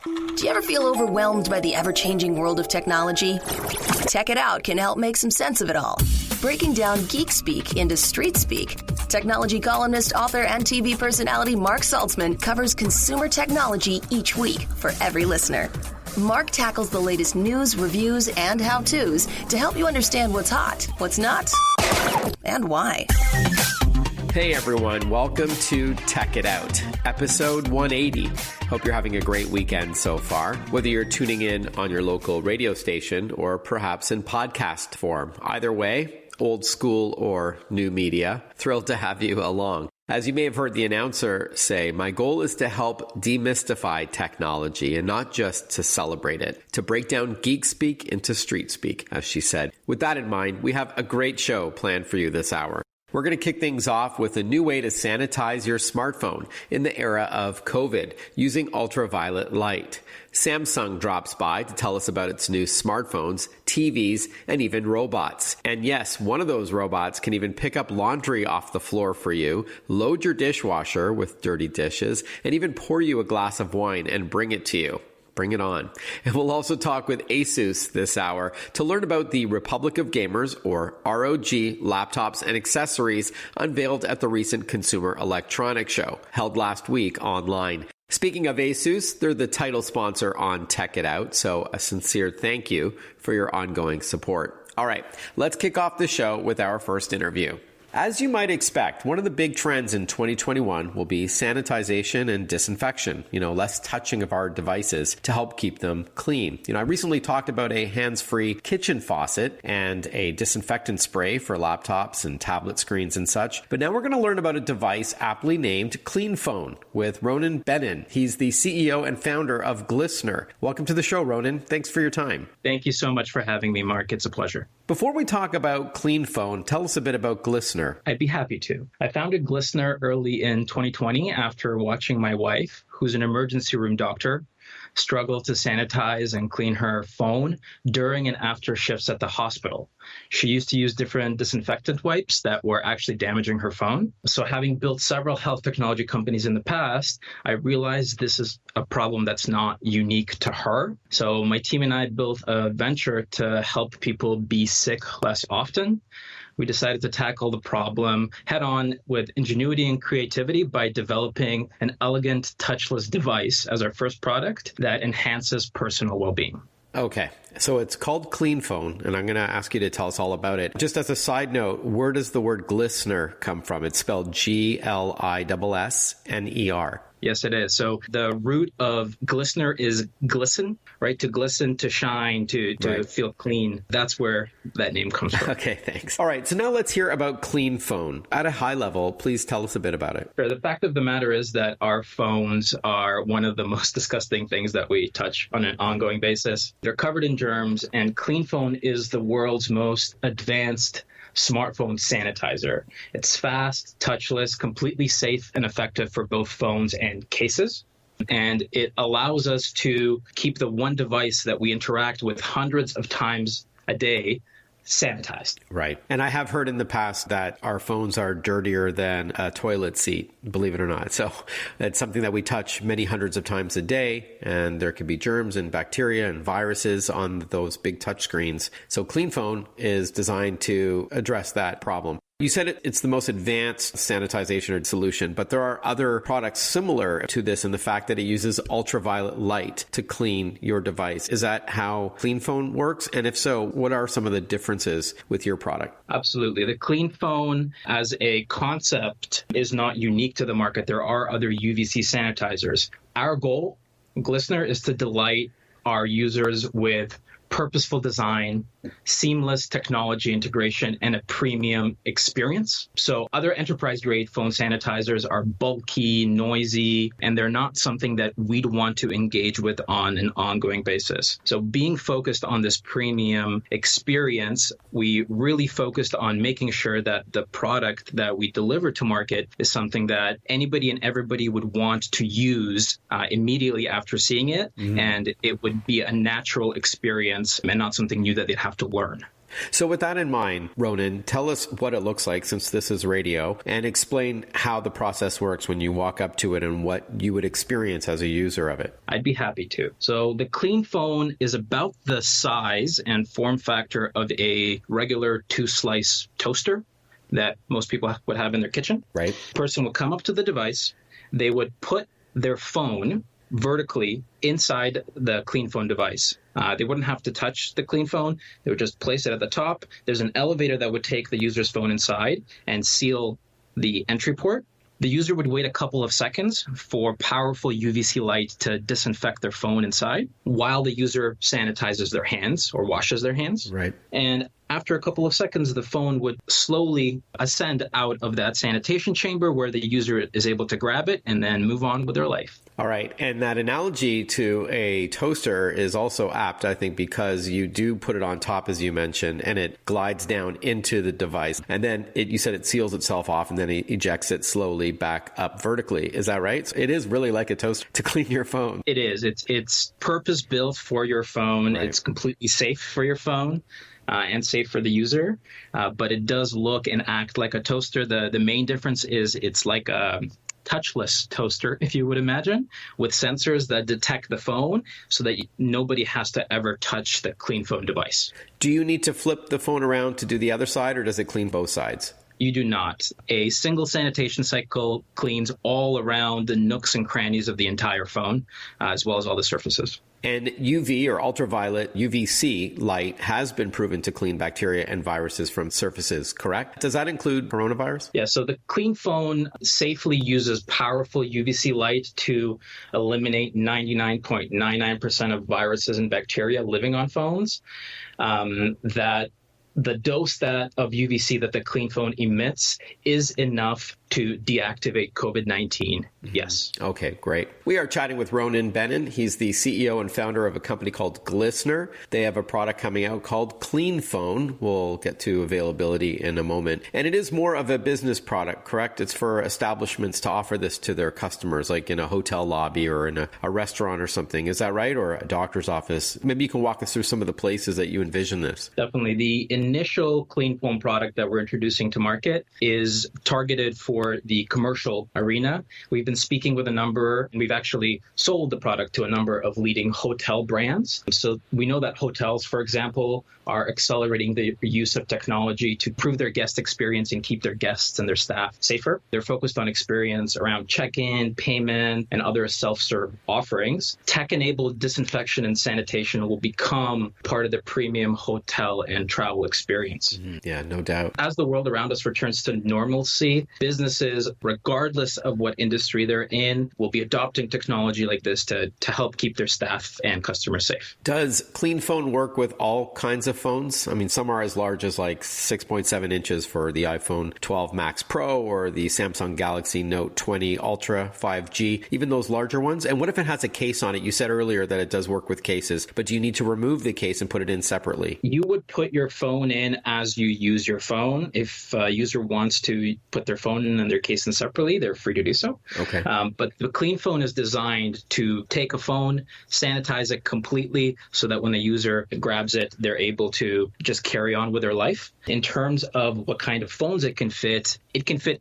Do you ever feel overwhelmed by the ever-changing world of technology? Tech It Out can help make some sense of it all. Breaking down geek speak into street speak, technology columnist, author, and TV personality Mark Saltzman covers consumer technology each week for every listener. Mark tackles the latest news, reviews, and how-tos to help you understand what's hot, what's not, and why. Hey everyone, welcome to Tech It Out, episode 180. Hope you're having a great weekend so far, whether you're tuning in on your local radio station or perhaps in podcast form. Either way, old school or new media, thrilled to have you along. As you may have heard the announcer say, my goal is to help demystify technology and not just to celebrate it, to break down geek speak into street speak, as she said. With that in mind, we have a great show planned for you this hour. We're going to kick things off with a new way to sanitize your smartphone in the era of COVID using ultraviolet light. Samsung drops by to tell us about its new smartphones, TVs, and even robots. And yes, one of those robots can even pick up laundry off the floor for you, load your dishwasher with dirty dishes, and even pour you a glass of wine and bring it to you. Bring it on. And we'll also talk with ASUS this hour to learn about the Republic of Gamers, or ROG, laptops and accessories unveiled at the recent Consumer Electronics Show, held last week online. Speaking of ASUS, they're the title sponsor on Tech It Out, so a sincere thank you for your ongoing support. All right, let's kick off the show with our first interview. As you might expect, one of the big trends in 2021 will be sanitization and disinfection, less touching of our devices to help keep them clean. I recently talked about a hands-free kitchen faucet and a disinfectant spray for laptops and tablet screens and such. But now we're going to learn about a device aptly named CleanPhone with Ronan Benin. He's the CEO and founder of Glissner. Welcome to the show, Ronan. Thanks for your time. Thank you so much for having me, Mark. It's a pleasure. Before we talk about CleanPhone, tell us a bit about Glissner. I'd be happy to. I founded Glissner early in 2020 after watching my wife, who's an emergency room doctor, struggle to sanitize and clean her phone during and after shifts at the hospital. She used to use different disinfectant wipes that were actually damaging her phone. So having built several health technology companies in the past, I realized this is a problem that's not unique to her. So my team and I built a venture to help people be sick less often. We decided to tackle the problem head on with ingenuity and creativity by developing an elegant touchless device as our first product that enhances personal well-being. Okay, so it's called CleanPhone, and I'm going to ask you to tell us all about it. Just as a side note, where does the word Glissner come from? It's spelled Glissner. Yes, it is. So the root of Glissner is glisten, right? To glisten, to shine, to right. Feel clean. That's where that name comes from. Okay, thanks. All right, so now let's hear about CleanPhone. At a high level, please tell us a bit about it. Sure. The fact of the matter is that our phones are one of the most disgusting things that we touch on an ongoing basis. They're covered in germs, and CleanPhone is the world's most advanced smartphone sanitizer. It's fast, touchless, completely safe and effective for both phones and cases. And it allows us to keep the one device that we interact with hundreds of times a day sanitized. Right. And I have heard in the past that our phones are dirtier than a toilet seat, believe it or not. So it's something that we touch many hundreds of times a day, and there can be germs and bacteria and viruses on those big touch screens. So CleanPhone is designed to address that problem. You said it's the most advanced sanitization solution, but there are other products similar to this in the fact that it uses ultraviolet light to clean your device. Is that how CleanPhone works? And if so, what are some of the differences with your product? Absolutely. The CleanPhone as a concept is not unique to the market. There are other UVC sanitizers. Our goal, Glissner, is to delight our users with purposeful design, seamless technology integration, and a premium experience. So other enterprise-grade phone sanitizers are bulky, noisy, and they're not something that we'd want to engage with on an ongoing basis. So being focused on this premium experience, we really focused on making sure that the product that we deliver to market is something that anybody and everybody would want to use immediately after seeing it, and it would be a natural experience and not something new that they'd have to learn. So with that in mind, Ronan, tell us what it looks like, since this is radio, and explain how the process works when you walk up to it and what you would experience as a user of it. I'd be happy to. So the CleanPhone is about the size and form factor of a regular 2-slice toaster that most people would have in their kitchen. Right. Person would come up to the device. They would put their phone vertically inside the CleanPhone device. They wouldn't have to touch the CleanPhone. They would just place it at the top. There's an elevator that would take the user's phone inside and seal the entry port. The user would wait a couple of seconds for powerful UVC light to disinfect their phone inside while the user sanitizes their hands or washes their hands. Right. And after a couple of seconds, the phone would slowly ascend out of that sanitation chamber where the user is able to grab it and then move on with their life. All right. And that analogy to a toaster is also apt, I think, because you do put it on top, as you mentioned, and it glides down into the device. And then you said it seals itself off and then it ejects it slowly back up vertically. Is that right? So it is really like a toaster to clean your phone. It is. It's purpose built for your phone. Right. It's completely safe for your phone. And safe for the user, but it does look and act like a toaster. The main difference is it's like a touchless toaster, if you would imagine, with sensors that detect the phone so that nobody has to ever touch the CleanPhone device. Do you need to flip the phone around to do the other side, or does it clean both sides? You do not. A single sanitation cycle cleans all around the nooks and crannies of the entire phone, as well as all the surfaces. And UV or ultraviolet UVC light has been proven to clean bacteria and viruses from surfaces, correct? Does that include coronavirus? Yeah, so the CleanPhone safely uses powerful UVC light to eliminate 99.99% of viruses and bacteria living on phones. The dose of UVC that the CleanPhone emits is enough to deactivate COVID-19. Yes. Okay, great. We are chatting with Ronan Bennon. He's the CEO and founder of a company called Glissner. They have a product coming out called CleanPhone. We'll get to availability in a moment. And it is more of a business product, correct? It's for establishments to offer this to their customers, like in a hotel lobby or in a restaurant or something. Is that right? Or a doctor's office? Maybe you can walk us through some of the places that you envision this. Definitely. The initial CleanPhone product that we're introducing to market is targeted for the commercial arena. We've been speaking with and we've actually sold the product to a number of leading hotel brands. So we know that hotels, for example, are accelerating the use of technology to improve their guest experience and keep their guests and their staff safer. They're focused on experience around check-in, payment, and other self-serve offerings. Tech-enabled disinfection and sanitation will become part of the premium hotel and travel experience. Mm-hmm. Yeah, no doubt. As the world around us returns to normalcy, businesses, regardless of what industry they're in, will be adopting technology like this to help keep their staff and customers safe. Does CleanPhone work with all kinds of phones? I mean, some are as large as like 6.7 inches for the iPhone 12 Max Pro or the Samsung Galaxy Note 20 Ultra 5G, even those larger ones. And what if it has a case on it? You said earlier that it does work with cases, but do you need to remove the case and put it in separately? You would put your phone in as you use your phone. If a user wants to put their phone in and their case in separately, they're free to do so. Okay. But the CleanPhone is designed to take a phone, sanitize it completely so that when the user grabs it, they're able to just carry on with their life. In terms of what kind of phones it can fit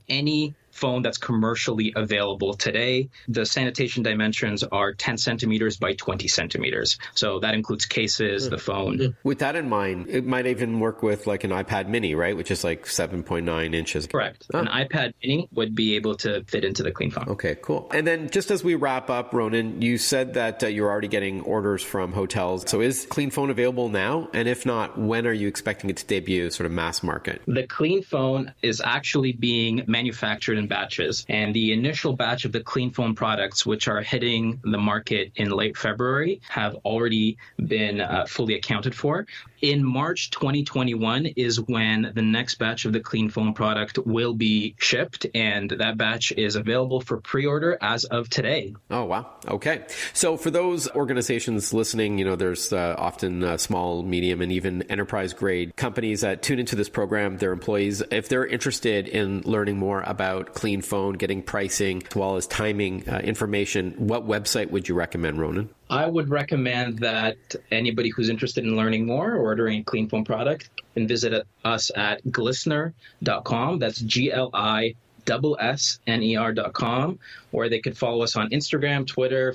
any phone that's commercially available today. The sanitation dimensions are 10 centimeters by 20 centimeters. So that includes cases, the phone. With that in mind, it might even work with like an iPad mini, right? Which is like 7.9 inches. Correct. Oh. An iPad mini would be able to fit into the CleanPhone. Okay, cool. And then just as we wrap up, Ronan, you said that you're already getting orders from hotels. So is CleanPhone available now? And if not, when are you expecting it to debut sort of mass market? The CleanPhone is actually being manufactured in batches. And the initial batch of the CleanPhone products, which are hitting the market in late February, have already been fully accounted for. In March 2021 is when the next batch of the CleanPhone product will be shipped, and that batch is available for pre-order as of today. Oh, wow. Okay. So for those organizations listening, there's often small, medium, and even enterprise-grade companies that tune into this program, their employees. If they're interested in learning more about CleanPhone, getting pricing, as well as timing information, what website would you recommend, Ronan? I would recommend that anybody who's interested in learning more or ordering a CleanPhone product can visit us at glissner.com. That's GLISSNER.com, or they could follow us on Instagram, Twitter,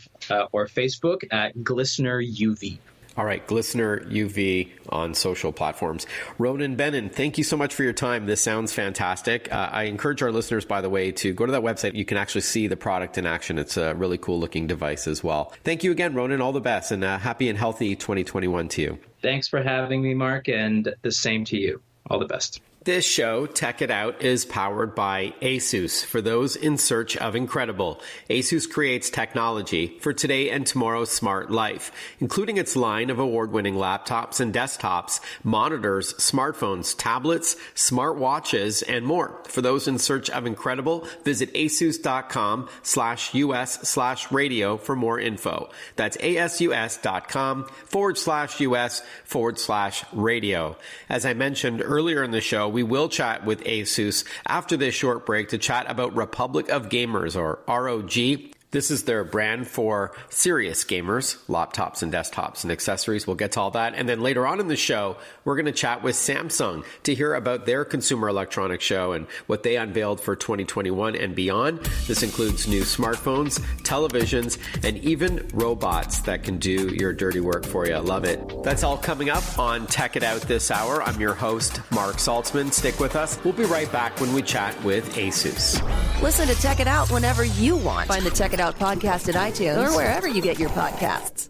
or Facebook at GlissnerUV. All right, Glissner UV on social platforms. Ronan Bennon, thank you so much for your time. This sounds fantastic. I encourage our listeners, by the way, to go to that website. You can actually see the product in action. It's a really cool looking device as well. Thank you again, Ronan. All the best, and happy and healthy 2021 to you. Thanks for having me, Mark, and the same to you. All the best. This show, Tech It Out, is powered by ASUS. For those in search of incredible, ASUS creates technology for today and tomorrow's smart life, including its line of award-winning laptops and desktops, monitors, smartphones, tablets, smartwatches, and more. For those in search of incredible, visit asus.com/US/radio for more info. That's asus.com/US/radio. As I mentioned earlier in the show, we will chat with ASUS after this short break to chat about Republic of Gamers, or ROG. This is their brand for serious gamers, laptops and desktops and accessories. We'll get to all that. And then later on in the show, we're going to chat with Samsung to hear about their Consumer Electronics Show and what they unveiled for 2021 and beyond. This includes new smartphones, televisions, and even robots that can do your dirty work for you. I love it. That's all coming up on Tech It Out this hour. I'm your host, Mark Saltzman. Stick with us. We'll be right back when we chat with ASUS. Listen to Tech It Out whenever you want. Find the Tech It Out podcast at iTunes or wherever you get your podcasts.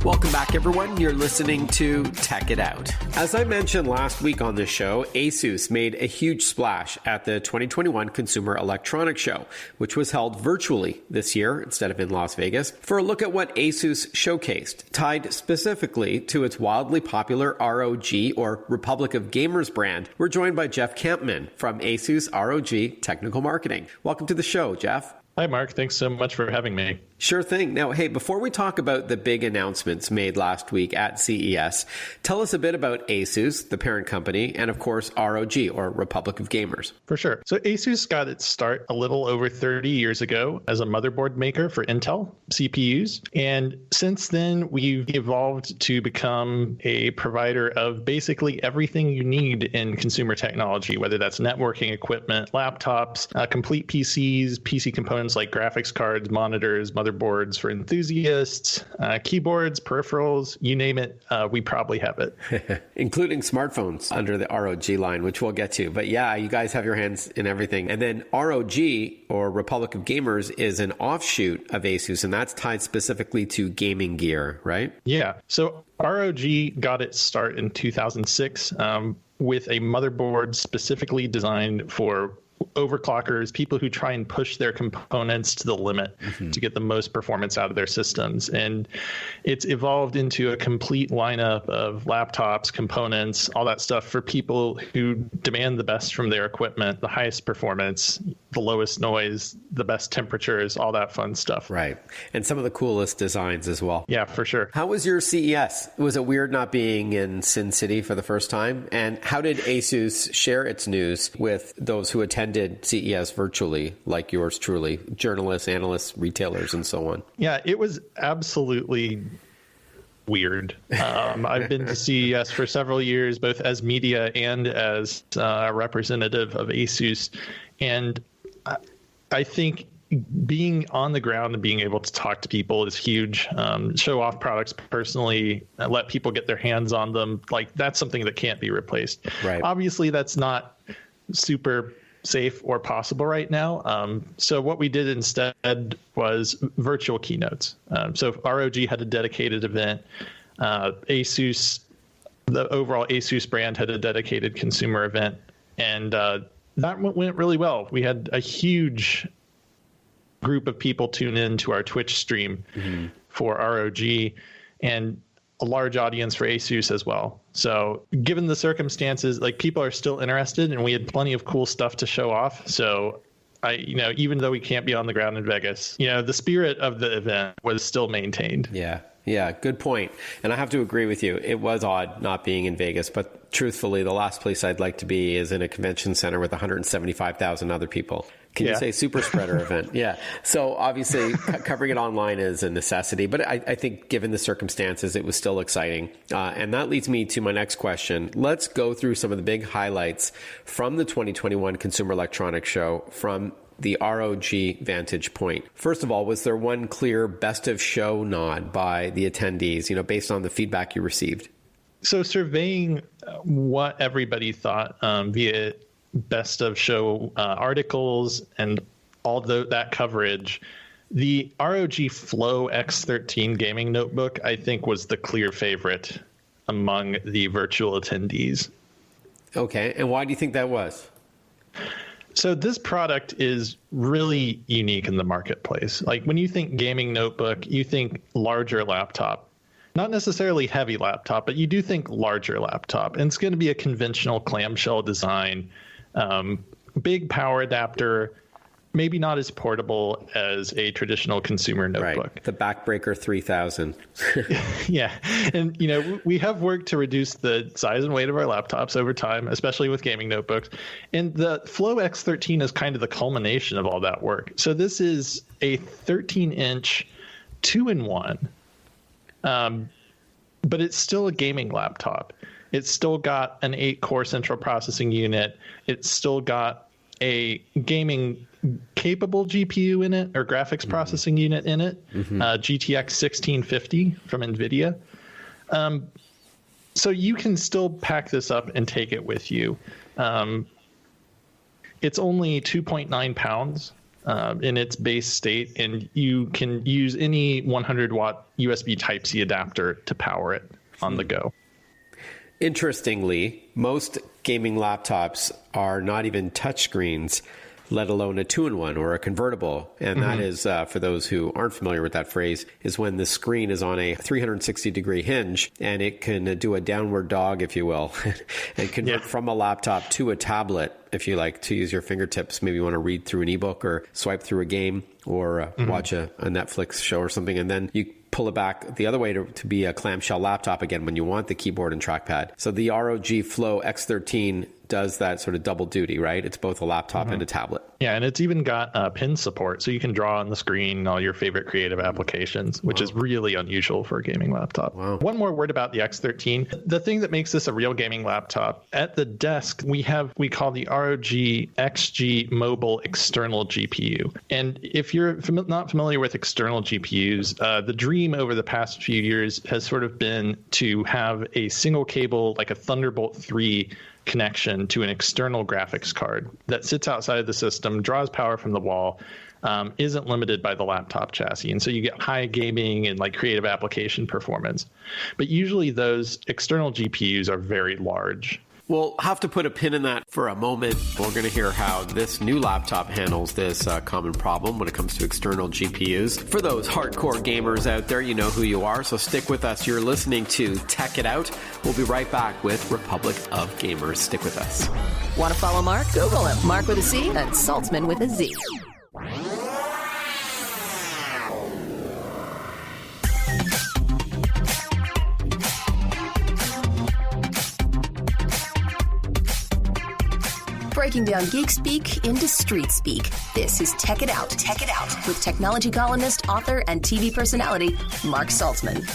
Welcome back, everyone. You're listening to Tech It Out. As I mentioned last week on this show, ASUS made a huge splash at the 2021 Consumer Electronics Show, which was held virtually this year instead of in Las Vegas, for a look at what ASUS showcased, tied specifically to its wildly popular ROG, or Republic of Gamers brand. We're joined by Jeff Kampman from ASUS ROG Technical Marketing. Welcome to the show, Jeff. Hi, Mark. Thanks so much for having me. Sure thing. Now, hey, before we talk about the big announcements made last week at CES, tell us a bit about ASUS, the parent company, and of course, ROG, or Republic of Gamers. For sure. So ASUS got its start a little over 30 years ago as a motherboard maker for Intel CPUs. And since then, we've evolved to become a provider of basically everything you need in consumer technology, whether that's networking equipment, laptops, complete PCs, PC components like graphics cards, monitors, motherboards for enthusiasts, keyboards, peripherals, you name it, we probably have it. Including smartphones under the ROG line, which we'll get to. But yeah, you guys have your hands in everything. And then ROG, or Republic of Gamers, is an offshoot of ASUS, and that's tied specifically to gaming gear, right? Yeah. So ROG got its start in 2006 with a motherboard specifically designed for overclockers, people who try and push their components to the limit to get the most performance out of their systems. And it's evolved into a complete lineup of laptops, components, all that stuff for people who demand the best from their equipment, the highest performance, the lowest noise, the best temperatures, all that fun stuff. Right. And some of the coolest designs as well. Yeah, for sure. How was your CES? Was it weird not being in Sin City for the first time? And how did ASUS share its news with those who attended CES virtually, like yours truly, journalists, analysts, retailers, and so on? Yeah, it was absolutely weird. I've been to CES for several years, both as media and as a representative of ASUS. And I think being on the ground and being able to talk to people is huge. Show off products personally, let people get their hands on them. Like, that's something that can't be replaced. Right. Obviously, that's not super safe or possible right now. So what we did instead was virtual keynotes. So ROG had a dedicated event. ASUS, the overall ASUS brand, had a dedicated consumer event. And that went really well. We had a huge group of people tune in to our Twitch stream for ROG, and a large audience for ASUS as well. So given the circumstances, like, people are still interested, and we had plenty of cool stuff to show off. So Even though we can't be on the ground in Vegas, the spirit of the event was still maintained. Yeah, good point. And I have to agree with you. It was odd not being in Vegas, but truthfully, the last place I'd like to be is in a convention center with 175,000 other people. Can you say super spreader event? Yeah. So obviously covering it online is a necessity, but I think given the circumstances, it was still exciting. And that leads me to my next question. Let's go through some of the big highlights from the 2021 Consumer Electronics Show from the ROG vantage point. First of all, was there one clear best of show nod by the attendees, based on the feedback you received? So surveying what everybody thought via best of show articles and all that coverage, the ROG Flow X13 gaming notebook, I think, was the clear favorite among the virtual attendees. Okay. And why do you think that was? So this product is really unique in the marketplace. Like when you think gaming notebook, you think larger laptop. Not necessarily heavy laptop, but you do think larger laptop. And it's going to be a conventional clamshell design, big power adapter, maybe not as portable as a traditional consumer notebook. Right. The Backbreaker 3000. Yeah. And, we have worked to reduce the size and weight of our laptops over time, especially with gaming notebooks. And the Flow X13 is kind of the culmination of all that work. So this is a 13-inch 2-in-1, but it's still a gaming laptop. It's still got an 8-core central processing unit. It's still got a gaming capable GPU in it, or graphics processing unit in it, GTX 1650 from NVIDIA. So you can still pack this up and take it with you. It's only 2.9 pounds in its base state, and you can use any 100-watt USB Type-C adapter to power it on the go. Interestingly, most gaming laptops are not even touchscreens, let alone a 2-in-1 or a convertible. And that is, for those who aren't familiar with that phrase, is when the screen is on a 360-degree hinge and it can do a downward dog, if you will, and convert from a laptop to a tablet, if you like to use your fingertips. Maybe you want to read through an ebook or swipe through a game or watch a Netflix show or something. And then you pull it back the other way to be a clamshell laptop again when you want the keyboard and trackpad. So the ROG Flow X13 does that sort of double duty, right? It's both a laptop and a tablet. Yeah, and it's even got pen support, so you can draw on the screen all your favorite creative applications, which is really unusual for a gaming laptop. Wow. One more word about the X13. The thing that makes this a real gaming laptop, at the desk, we call the ROG XG Mobile External GPU. And if you're not familiar with external GPUs, the dream over the past few years has sort of been to have a single cable, like a Thunderbolt 3 connection to an external graphics card that sits outside the system, draws power from the wall, isn't limited by the laptop chassis. And so you get high gaming and like creative application performance. But usually those external GPUs are very large. We'll have to put a pin in that for a moment. We're going to hear how this new laptop handles this common problem when it comes to external GPUs. For those hardcore gamers out there, you know who you are, so stick with us. You're listening to Tech It Out. We'll be right back with Republic of Gamers. Stick with us. Want to follow Mark? Google him. Mark with a C and Saltzman with a Z. Breaking down geek speak into street speak. This is Tech It Out. Tech It Out with technology columnist, author, and TV personality Mark Saltzman.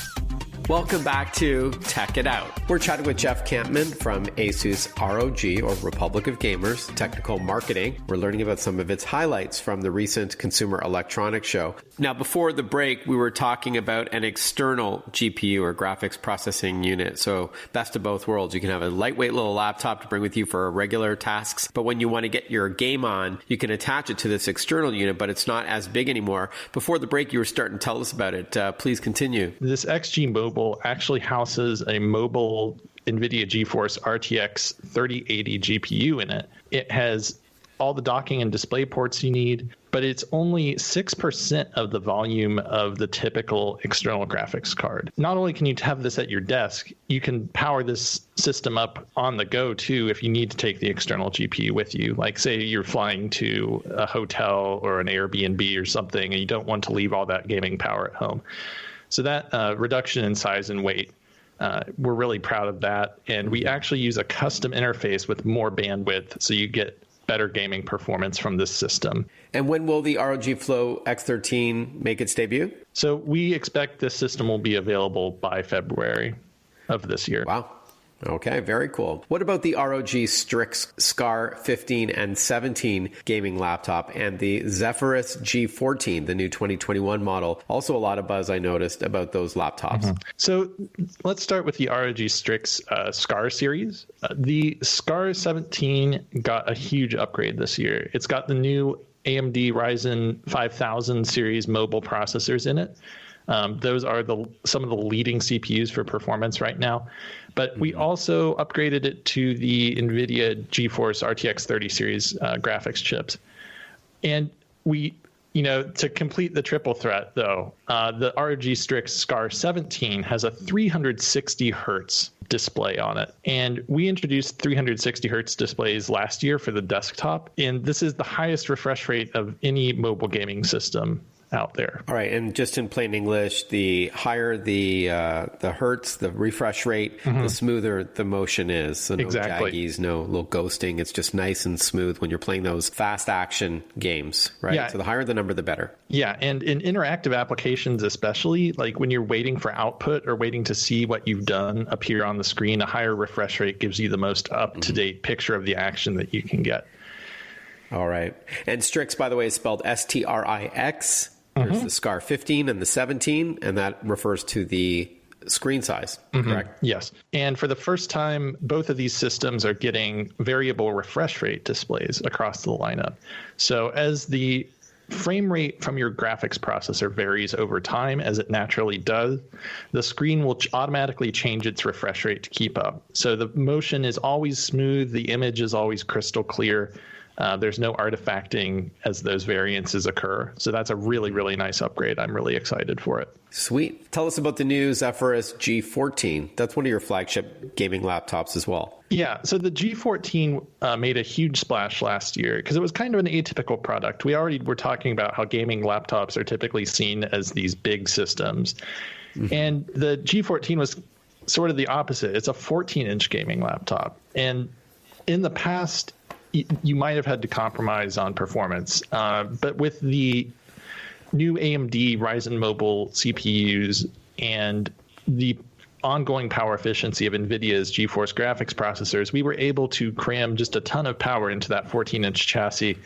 Welcome back to Tech It Out. We're chatting with Jeff Kampman from ASUS ROG, or Republic of Gamers, Technical Marketing. We're learning about some of its highlights from the recent Consumer Electronics Show. Now, before the break, we were talking about an external GPU or graphics processing unit. So best of both worlds. You can have a lightweight little laptop to bring with you for regular tasks. But when you want to get your game on, you can attach it to this external unit, but it's not as big anymore. Before the break, you were starting to tell us about it. Please continue. This XG Mobile actually houses a mobile NVIDIA GeForce RTX 3080 GPU in it. It has all the docking and display ports you need, but it's only 6% of the volume of the typical external graphics card. Not only can you have this at your desk, you can power this system up on the go too if you need to take the external GPU with you. Like say you're flying to a hotel or an Airbnb or something and you don't want to leave all that gaming power at home. So that reduction in size and weight, we're really proud of that. And we actually use a custom interface with more bandwidth, so you get better gaming performance from this system. And when will the ROG Flow X13 make its debut? So we expect this system will be available by February of this year. Wow. Okay, very cool. What about the ROG Strix Scar 15 and 17 gaming laptop and the Zephyrus G14, the new 2021 model? Also a lot of buzz I noticed about those laptops. Mm-hmm. So let's start with the ROG Strix Scar series. The Scar 17 got a huge upgrade this year. It's got the new AMD Ryzen 5000 series mobile processors in it. Those are some of the leading CPUs for performance right now. But we also upgraded it to the NVIDIA GeForce RTX 30 series graphics chips. And we, to complete the triple threat, though, the ROG Strix Scar 17 has a 360 hertz display on it. And we introduced 360 hertz displays last year for the desktop. And this is the highest refresh rate of any mobile gaming system out there. All right, and just in plain English, the higher the hertz, the refresh rate, the smoother the motion is. So no jaggies, no little ghosting. It's just nice and smooth when you're playing those fast action games, right? Yeah. So the higher the number, the better. Yeah, and in interactive applications especially, like when you're waiting for output or waiting to see what you've done appear on the screen, a higher refresh rate gives you the most up-to-date picture of the action that you can get. All right. And Strix, by the way, is spelled STRIX. There's the Scar 15 and the 17, and that refers to the screen size, correct? Yes. And for the first time, both of these systems are getting variable refresh rate displays across the lineup. So as the frame rate from your graphics processor varies over time, as it naturally does, the screen will automatically change its refresh rate to keep up. So the motion is always smooth, the image is always crystal clear. There's no artifacting as those variances occur. So that's a really, really nice upgrade. I'm really excited for it. Sweet. Tell us about the new Zephyrus G14. That's one of your flagship gaming laptops as well. Yeah, so the G14 made a huge splash last year because it was kind of an atypical product. We already were talking about how gaming laptops are typically seen as these big systems. And the G14 was sort of the opposite. It's a 14-inch gaming laptop. And in the past, you might have had to compromise on performance. But with the new AMD Ryzen mobile CPUs and the ongoing power efficiency of NVIDIA's GeForce graphics processors, we were able to cram just a ton of power into that 14-inch chassis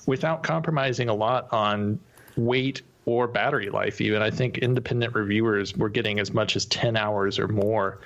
without compromising a lot on weight or battery life even. I think independent reviewers were getting as much as 10 hours or more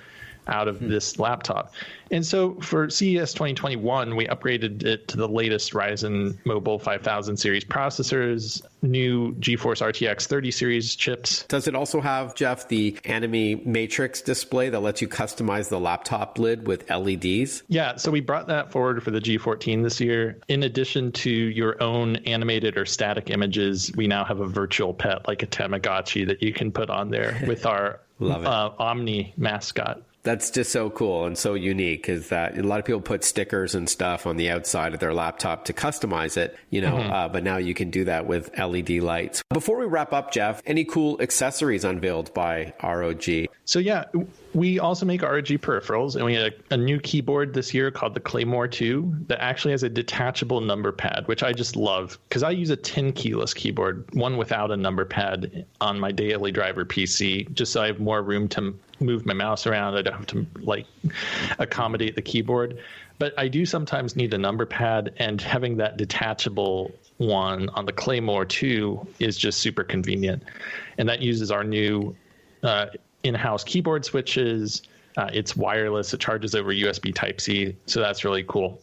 out of this laptop. And so for CES 2021, we upgraded it to the latest Ryzen Mobile 5000 series processors, new GeForce RTX 30 series chips. Does it also have, Jeff, the Anime Matrix display that lets you customize the laptop lid with LEDs? Yeah, so we brought that forward for the G14 this year. In addition to your own animated or static images, we now have a virtual pet like a Tamagotchi that you can put on there with our Omni mascot. That's just so cool and so unique, is that a lot of people put stickers and stuff on the outside of their laptop to customize it, but now you can do that with LED lights. Before we wrap up, Jeff, any cool accessories unveiled by ROG? So yeah, we also make ROG peripherals, and we had a new keyboard this year called the Claymore 2 that actually has a detachable number pad, which I just love because I use a 10 keyless keyboard, one without a number pad, on my daily driver PC, just so I have more room to move my mouse around. I don't have to accommodate the keyboard. But I do sometimes need a number pad, and having that detachable one on the Claymore 2 is just super convenient. And that uses our new in-house keyboard switches. It's wireless. It charges over USB Type-C. So that's really cool.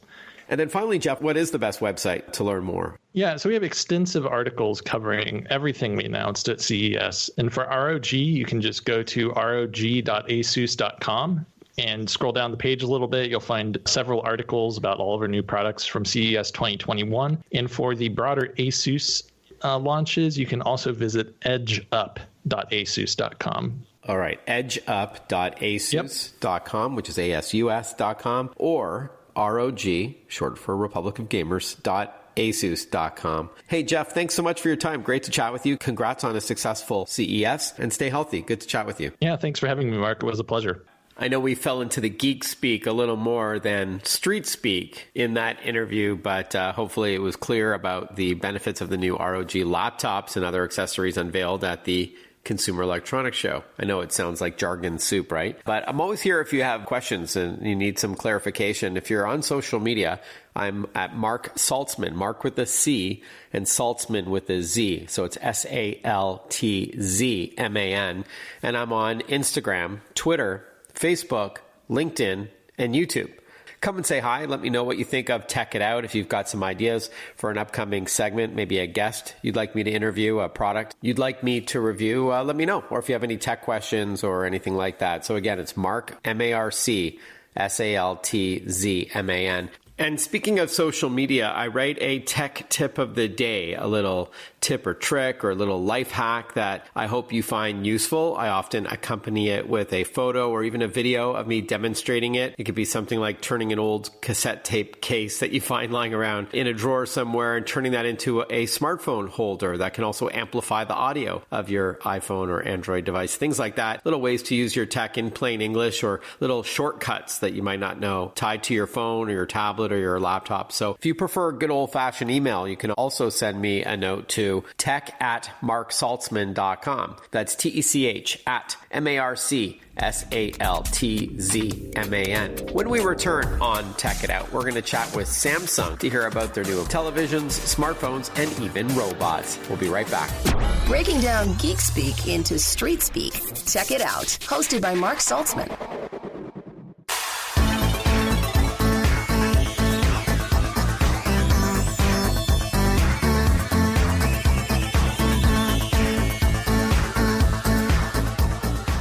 And then finally, Jeff, what is the best website to learn more? Yeah, so we have extensive articles covering everything we announced at CES. And for ROG, you can just go to rog.asus.com and scroll down the page a little bit. You'll find several articles about all of our new products from CES 2021. And for the broader ASUS launches, you can also visit edgeup.asus.com. All right, edgeup.asus.com, which is ASUS.com, or ROG, short for Republic of Gamers, .asus.com. Hey, Jeff, thanks so much for your time. Great to chat with you. Congrats on a successful CES, and stay healthy. Good to chat with you. Yeah, thanks for having me, Mark. It was a pleasure. I know we fell into the geek speak a little more than street speak in that interview, but hopefully it was clear about the benefits of the new ROG laptops and other accessories unveiled at the Consumer Electronics Show. I know it sounds like jargon soup, right? But I'm always here if you have questions and you need some clarification. If you're on social media, I'm at Mark Saltzman, Mark with a C and Saltzman with a Z. So it's SALTZMAN. And I'm on Instagram, Twitter, Facebook, LinkedIn, and YouTube. Come and say hi. Let me know what you think of Tech It Out. If you've got some ideas for an upcoming segment, maybe a guest you'd like me to interview, a product you'd like me to review, let me know. Or if you have any tech questions or anything like that. So again, it's Mark, M-A-R-C, S-A-L-T-Z-M-A-N. And speaking of social media, I write a tech tip of the day, a little tip or trick or a little life hack that I hope you find useful. I often accompany it with a photo or even a video of me demonstrating it. It could be something like turning an old cassette tape case that you find lying around in a drawer somewhere and turning that into a smartphone holder that can also amplify the audio of your iPhone or Android device, things like that. Little ways to use your tech in plain English or little shortcuts that you might not know tied to your phone or your tablet or your laptop. So if you prefer good old-fashioned email, you can also send me a note to tech@marksaltzman.com. That's TECH at MARCSALTZMAN. When we return on Tech It Out, we're going to chat with Samsung to hear about their new televisions, smartphones, and even robots. We'll be right back. Breaking down geek speak into street speak. Tech It Out, hosted by Mark Saltzman.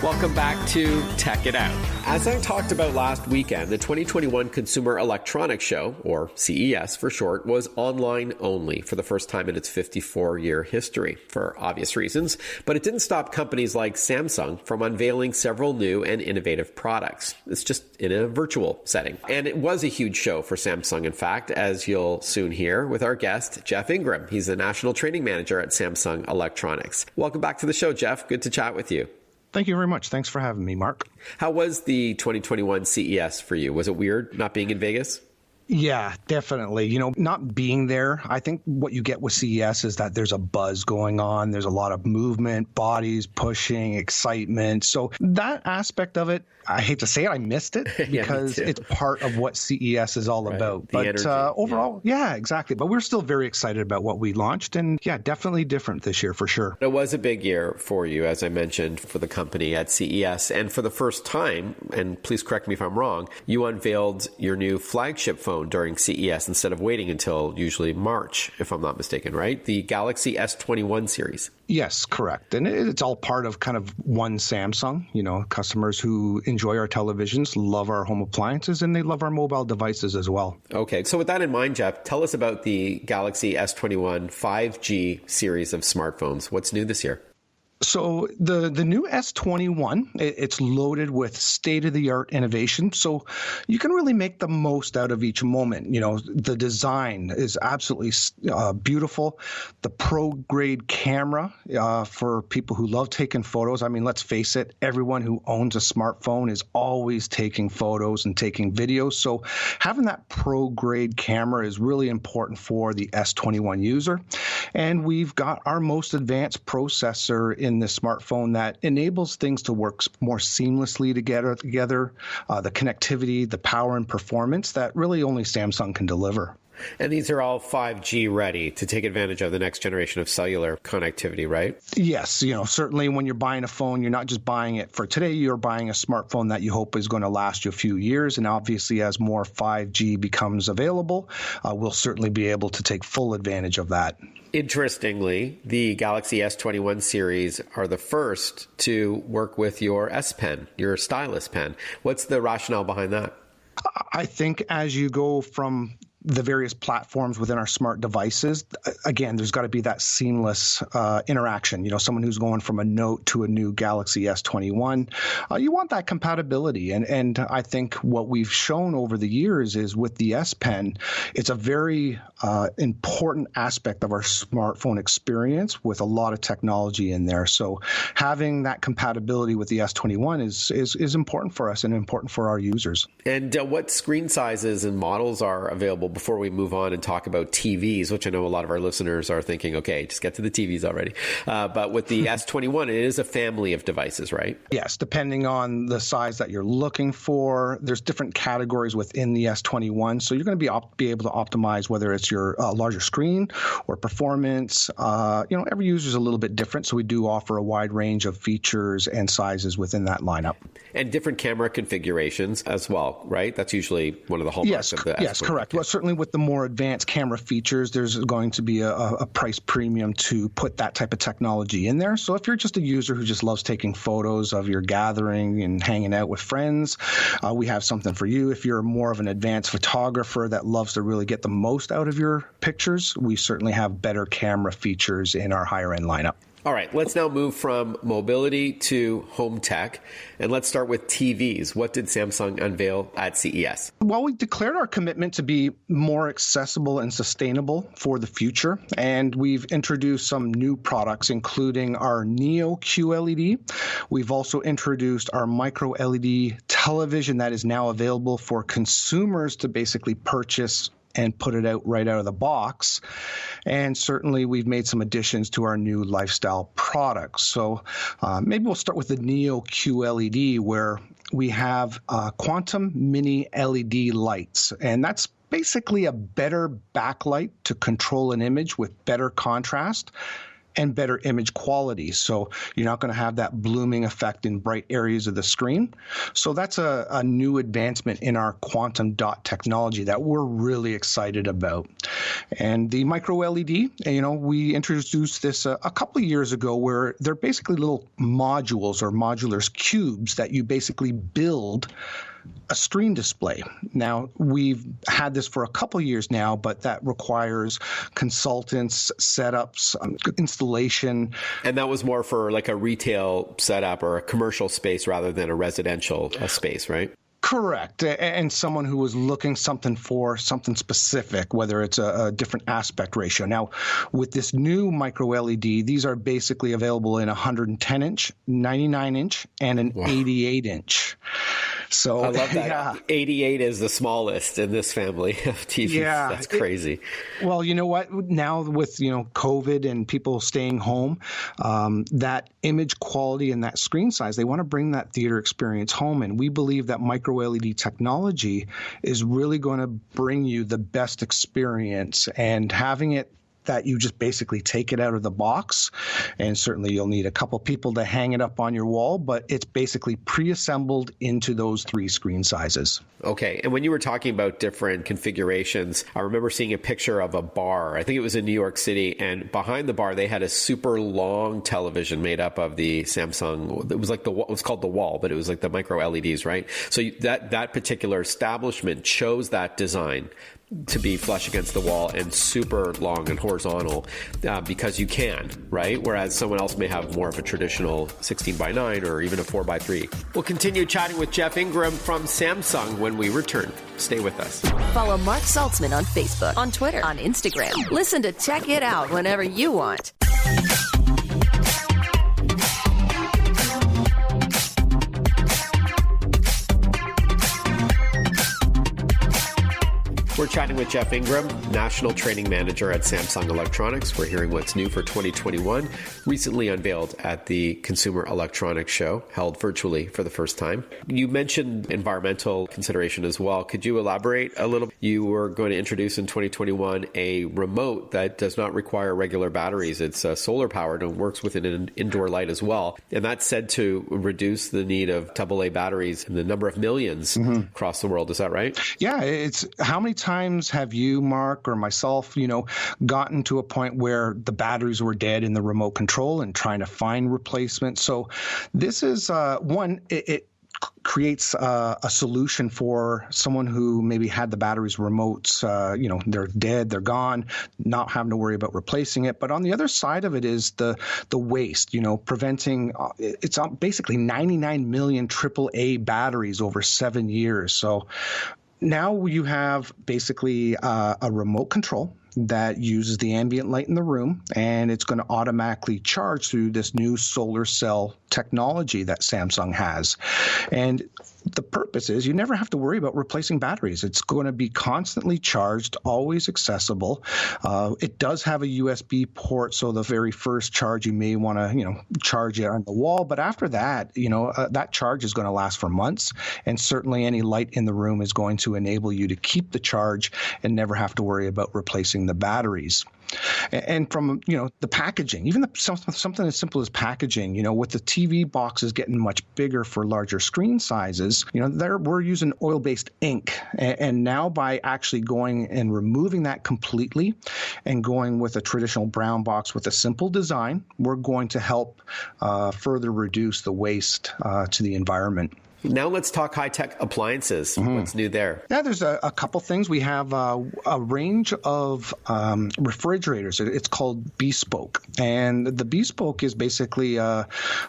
Welcome back to Tech It Out. As I talked about last weekend, the 2021 Consumer Electronics Show, or CES for short, was online only for the first time in its 54-year history, for obvious reasons. But it didn't stop companies like Samsung from unveiling several new and innovative products. It's just in a virtual setting. And it was a huge show for Samsung, in fact, as you'll soon hear with our guest, Jeff Ingram. He's the National Training Manager at Samsung Electronics. Welcome back to the show, Jeff. Good to chat with you. Thank you very much. Thanks for having me, Mark. How was the 2021 CES for you? Was it weird not being in Vegas? Yeah, definitely. You know, not being there, I think what you get with CES is that there's a buzz going on. There's a lot of movement, bodies pushing, excitement. So that aspect of it, I hate to say it, I missed it because it's part of what CES is all about. But overall, yeah, exactly. But we're still very excited about what we launched. And yeah, definitely different this year for sure. It was a big year for you, as I mentioned, for the company at CES. And for the first time, and please correct me if I'm wrong, you unveiled your new flagship phone during CES instead of waiting until usually March, if I'm not mistaken, right? The Galaxy S21 series. Yes, correct. And it's all part of kind of one Samsung. You know, customers who enjoy our televisions love our home appliances and they love our mobile devices as well. Okay. So with that in mind, Jeff, tell us about the Galaxy S21 5G series of smartphones. What's new this year? So the new S21, it's loaded with state-of-the-art innovation. So you can really make the most out of each moment. You know, the design is absolutely beautiful. The pro-grade camera for people who love taking photos. I mean, let's face it, everyone who owns a smartphone is always taking photos and taking videos. So having that pro-grade camera is really important for the S21 user. And we've got our most advanced processor in the smartphone that enables things to work more seamlessly together, the connectivity, the power and performance that really only Samsung can deliver. And these are all 5G ready to take advantage of the next generation of cellular connectivity, right? Yes. You know, certainly when you're buying a phone, you're not just buying it for today. You're buying a smartphone that you hope is going to last you a few years. And obviously, as more 5G becomes available, we'll certainly be able to take full advantage of that. Interestingly, the Galaxy S21 series are the first to work with your S Pen, your stylus pen. What's the rationale behind that? I think as you go from the various platforms within our smart devices, again, there's got to be that seamless interaction. Someone who's going from a Note to a new Galaxy S21, you want that compatibility. And I think what we've shown over the years is with the S Pen, it's a very important aspect of our smartphone experience with a lot of technology in there. So having that compatibility with the S21 is important for us and important for our users. And what screen sizes and models are available before we move on and talk about TVs, which I know a lot of our listeners are thinking, okay, just get to the TVs already. But with the S21, it is a family of devices, right? Yes, depending on the size that you're looking for. There's different categories within the S21. So you're going to be able to optimize whether it's your larger screen or performance. Every user is a little bit different. So we do offer a wide range of features and sizes within that lineup. And different camera configurations as well, right? That's usually one of the hallmarks of the S21. Yes, correct. Well, certainly with the more advanced camera features, there's going to be a price premium to put that type of technology in there. So if you're just a user who just loves taking photos of your gathering and hanging out with friends, we have something for you. If you're more of an advanced photographer that loves to really get the most out of your pictures, we certainly have better camera features in our higher end lineup. All right, let's now move from mobility to home tech, and let's start with TVs. What did Samsung unveil at CES? Well, we declared our commitment to be more accessible and sustainable for the future, and we've introduced some new products, including our Neo QLED. We've also introduced our micro LED television that is now available for consumers to basically purchase and put it right out of the box. And certainly we've made some additions to our new lifestyle products. So maybe we'll start with the Neo QLED, where we have quantum mini LED lights. And that's basically a better backlight to control an image with better contrast and better image quality. So you're not going to have that blooming effect in bright areas of the screen. So that's a new advancement in our quantum dot technology that we're really excited about. And the micro LED, we introduced this a couple of years ago, where they're basically little modules or modular cubes that you basically build a screen display. Now, we've had this for a couple of years now, but that requires consultants, setups, installation. And that was more for like a retail setup or a commercial space rather than a residential space, right? Correct. And someone who was looking something specific, whether it's a different aspect ratio. Now, with this new micro LED, these are basically available in 110-inch, 99-inch, and an 88-inch. So I love that. Yeah. 88 is the smallest in this family of TVs. Yeah, that's crazy. Well, you know what? Now with COVID and people staying home, that image quality and that screen size, they want to bring that theater experience home. And we believe that micro LED technology is really going to bring you the best experience, and having it that you just basically take it out of the box, and certainly you'll need a couple people to hang it up on your wall, but it's basically pre-assembled into those 3 screen sizes. Okay, and when you were talking about different configurations, I remember seeing a picture of a bar. I think it was in New York City, and behind the bar they had a super long television made up of the Samsung. It was like it was called the wall, but it was like the micro LEDs, right? So that particular establishment chose that design to be flush against the wall and super long and horizontal because you can, right? Whereas someone else may have more of a traditional 16:9 or even a 4:3. We'll continue chatting with Jeff Ingram from Samsung when we return. Stay with us. Follow Mark Saltzman on Facebook, on Twitter, on Instagram. Listen to Check It Out whenever you want. We're chatting with Jeff Ingram, National Training Manager at Samsung Electronics. We're hearing what's new for 2021, recently unveiled at the Consumer Electronics Show, held virtually for the first time. You mentioned environmental consideration as well. Could you elaborate a little? You were going to introduce in 2021 a remote that does not require regular batteries. It's solar powered and works with an indoor light as well. And that's said to reduce the need of AA batteries in the number of millions across the world. Is that right? Yeah, it's how many times have you, Mark, or myself, gotten to a point where the batteries were dead in the remote control and trying to find replacements? So this is it creates a solution for someone who maybe had the batteries remotes, they're dead, they're gone, not having to worry about replacing it. But on the other side of it is the waste, preventing, it's basically 99 million AAA batteries over 7 years. So now you have basically a remote control that uses the ambient light in the room, and it's going to automatically charge through this new solar cell technology that Samsung has. And the purpose is you never have to worry about replacing batteries. It's going to be constantly charged, always accessible. It does have a USB port, so the very first charge you may want to, charge it on the wall. But after that, that charge is going to last for months, and certainly any light in the room is going to enable you to keep the charge and never have to worry about replacing the batteries. And from, the packaging, even something as simple as packaging, with the TV boxes getting much bigger for larger screen sizes, we're using oil-based ink. And now by actually going and removing that completely and going with a traditional brown box with a simple design, we're going to help further reduce the waste to the environment. Now let's talk high-tech appliances. What's new there? Yeah, there's a couple things. We have a range of refrigerators. It's called Bespoke. And the Bespoke is basically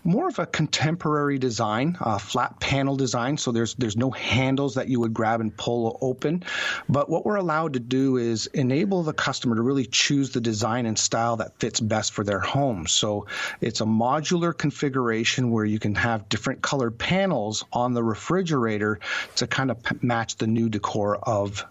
more of a contemporary design, flat panel design. So there's no handles that you would grab and pull open. But what we're allowed to do is enable the customer to really choose the design and style that fits best for their home. So it's a modular configuration where you can have different colored panels on the refrigerator to kind of match the new decor of,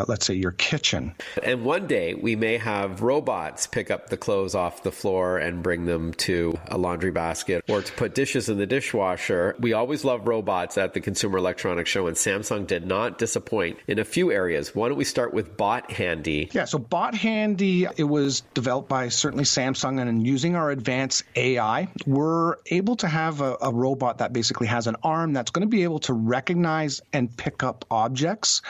let's say, your kitchen. And one day we may have robots pick up the clothes off the floor and bring them to a laundry basket, or to put dishes in the dishwasher. We always love robots at the Consumer Electronics Show, and Samsung did not disappoint in a few areas. Why don't we start with Bot Handy? Yeah, so Bot Handy, it was developed by certainly Samsung, and using our advanced AI, we're able to have a robot that basically has an arm that's going to be able to recognize and pick up objects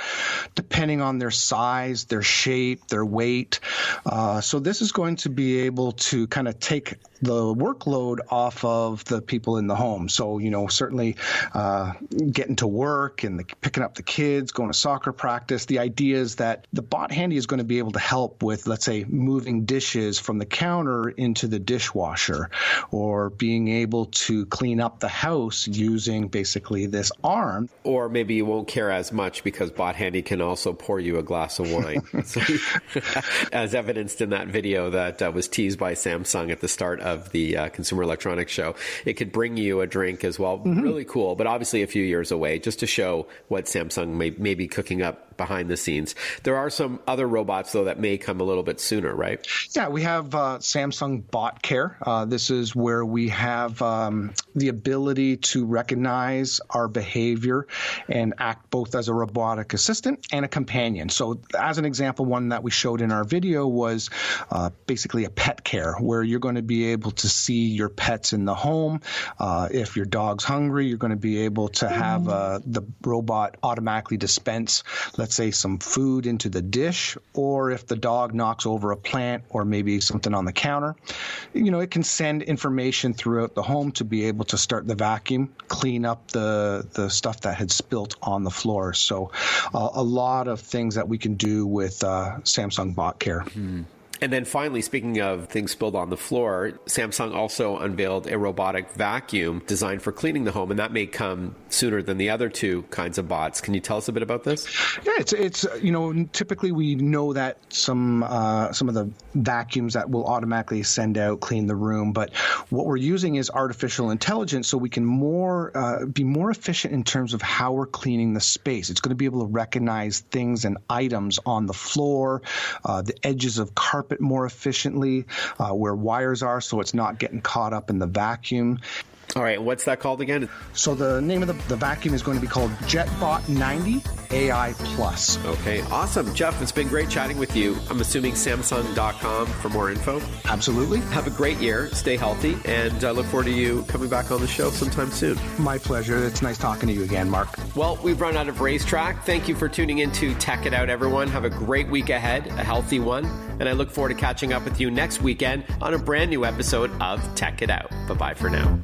depending on their size, their shape, their weight. So this is going to be able to kind of take the workload off of the people in the home. So, certainly getting to work and picking up the kids, going to soccer practice. The idea is that the Bot Handy is going to be able to help with, let's say, moving dishes from the counter into the dishwasher, or being able to clean up the house using basically this arm. Or maybe you won't care as much because Bot Handy can also pour you a glass of wine. So, as evidenced in that video that was teased by Samsung at the start of the Consumer Electronics Show, it could bring you a drink as well. Really cool, but obviously a few years away, just to show what Samsung may be cooking up behind the scenes. There are some other robots, though, that may come a little bit sooner, right? Yeah, we have Samsung Bot Care. This is where we have the ability to recognize our behavior and act both as a robotic assistant and a companion. So as an example, one that we showed in our video was basically a pet care, where you're going to be able to see your pets in the home. If your dog's hungry, you're going to be able to have the robot automatically dispense, let's say, some food into the dish, or if the dog knocks over a plant or maybe something on the counter, it can send information throughout the home to be able to start the vacuum, clean up the stuff that had spilt on the floor. So a lot of things that we can do with Samsung Bot Care. And then finally, speaking of things spilled on the floor, Samsung also unveiled a robotic vacuum designed for cleaning the home, and that may come sooner than the other two kinds of bots. Can you tell us a bit about this? Yeah, it's typically we know that some of the vacuums that will automatically send out clean the room, but what we're using is artificial intelligence, so we can be more efficient in terms of how we're cleaning the space. It's going to be able to recognize things and items on the floor, the edges of carpet more efficiently, where wires are, so it's not getting caught up in the vacuum. All right, what's that called again? So the name of the vacuum is going to be called JetBot 90 AI Plus. Okay, awesome. Jeff, it's been great chatting with you. I'm assuming Samsung.com for more info. Absolutely. Have a great year. Stay healthy, and I look forward to you coming back on the show sometime soon. My pleasure. It's nice talking to you again, Mark. Well, we've run out of racetrack. Thank you for tuning in to Tech It Out, everyone. Have a great week ahead, a healthy one, and I look forward to catching up with you next weekend on a brand new episode of Tech It Out. Bye-bye for now.